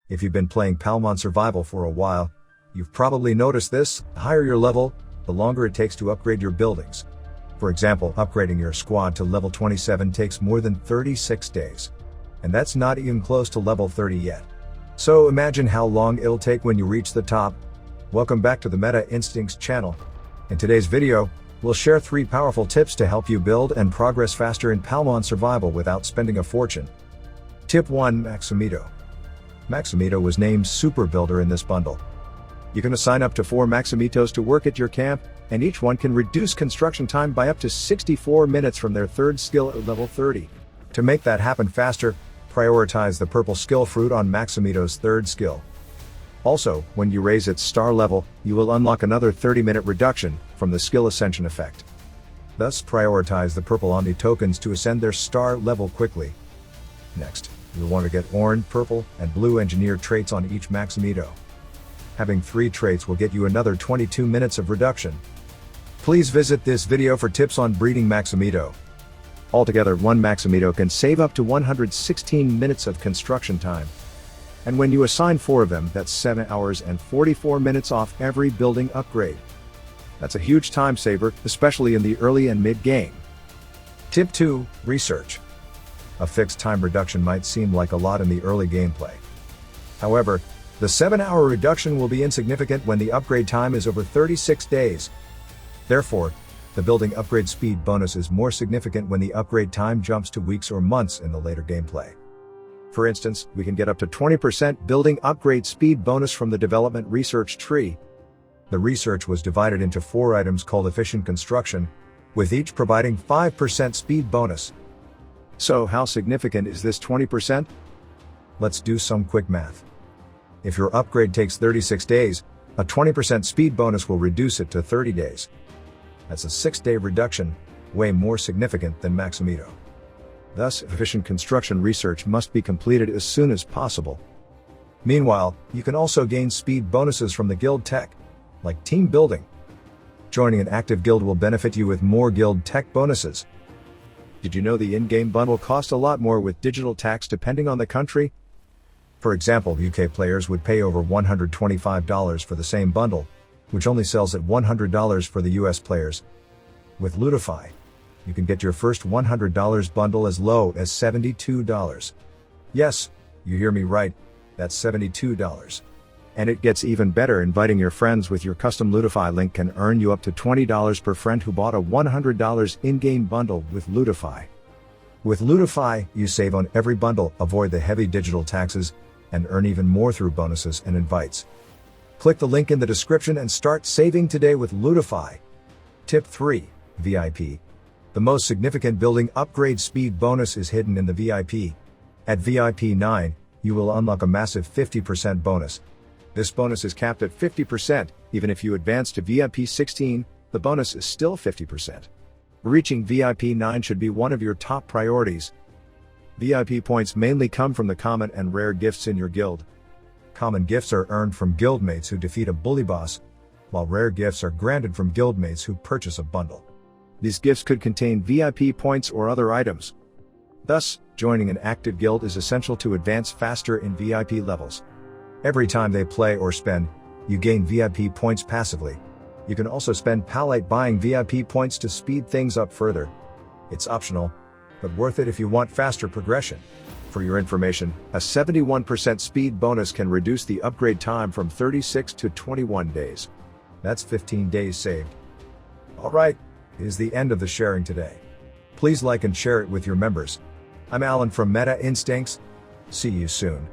If you've been playing Palmon Survival for a while, you've probably noticed this: the higher your level, the longer it takes to upgrade your buildings. For example, upgrading your squad to level 27 takes more than 36 days. And that's not even close to level 30 yet. So imagine how long it'll take when you reach the top. Welcome back to the Meta Instincts channel. In today's video, we'll share 3 powerful tips to help you build and progress faster in Palmon Survival without spending a fortune. Tip 1. Maximito. Maximito was named Super Builder in this bundle. You can assign up to 4 Maximitos to work at your camp, and each one can reduce construction time by up to 64 minutes from their 3rd skill at level 30. To make that happen faster, prioritize the purple skill fruit on Maximito's 3rd skill. Also, when you raise its star level, you will unlock another 30-minute reduction from the skill ascension effect. Thus, prioritize the purple Omni tokens to ascend their star level quickly. Next, you'll want to get orange, purple, and blue engineer traits on each Maximito. Having 3 traits will get you another 22 minutes of reduction. Please visit this video for tips on breeding Maximito. Altogether, one Maximito can save up to 116 minutes of construction time. And when you assign 4 of them, that's 7 hours and 44 minutes off every building upgrade. That's a huge time saver, especially in the early and mid-game. Tip 2. Research. A fixed time reduction might seem like a lot in the early gameplay. However, the 7-hour reduction will be insignificant when the upgrade time is over 36 days. Therefore, the building upgrade speed bonus is more significant when the upgrade time jumps to weeks or months in the later gameplay. For instance, we can get up to 20% building upgrade speed bonus from the development research tree. The research was divided into 4 items called efficient construction, with each providing 5% speed bonus. So how significant is this 20%? Let's do some quick math. If your upgrade takes 36 days, a 20% speed bonus will reduce it to 30 days. That's a 6-day reduction, way more significant than Maximito. Thus, efficient construction research must be completed as soon as possible. Meanwhile, you can also gain speed bonuses from the guild tech, like team building. Joining an active guild will benefit you with more guild tech bonuses. Did you know the in-game bundle costs a lot more with digital tax depending on the country? For example, UK players would pay over $125 for the same bundle, which only sells at $100 for the US players. With Lootify, you can get your first $100 bundle as low as $72. Yes, you hear me right, that's $72. And it gets even better. Inviting your friends with your custom Lootify link can earn you up to $20 per friend who bought a $100 in-game bundle with Lootify. With Lootify, you save on every bundle, avoid the heavy digital taxes, and earn even more through bonuses and invites. Click the link in the description and start saving today with Lootify. Tip 3. VIP. The most significant building upgrade speed bonus is hidden in the VIP. At VIP 9, you will unlock a massive 50% bonus. This bonus is capped at 50%, even if you advance to VIP 16, the bonus is still 50%. Reaching VIP 9 should be one of your top priorities. VIP points mainly come from the common and rare gifts in your guild. Common gifts are earned from guildmates who defeat a bully boss, while rare gifts are granted from guildmates who purchase a bundle. These gifts could contain VIP points or other items. Thus, joining an active guild is essential to advance faster in VIP levels. Every time they play or spend, you gain VIP points passively. You can also spend palite buying VIP points to speed things up further. It's optional, but worth it if you want faster progression. For your information, a 71% speed bonus can reduce the upgrade time from 36 to 21 days. That's 15 days saved. Alright, is the end of the sharing today. Please like and share it with your members. I'm Alan from Meta Instincts. See you soon.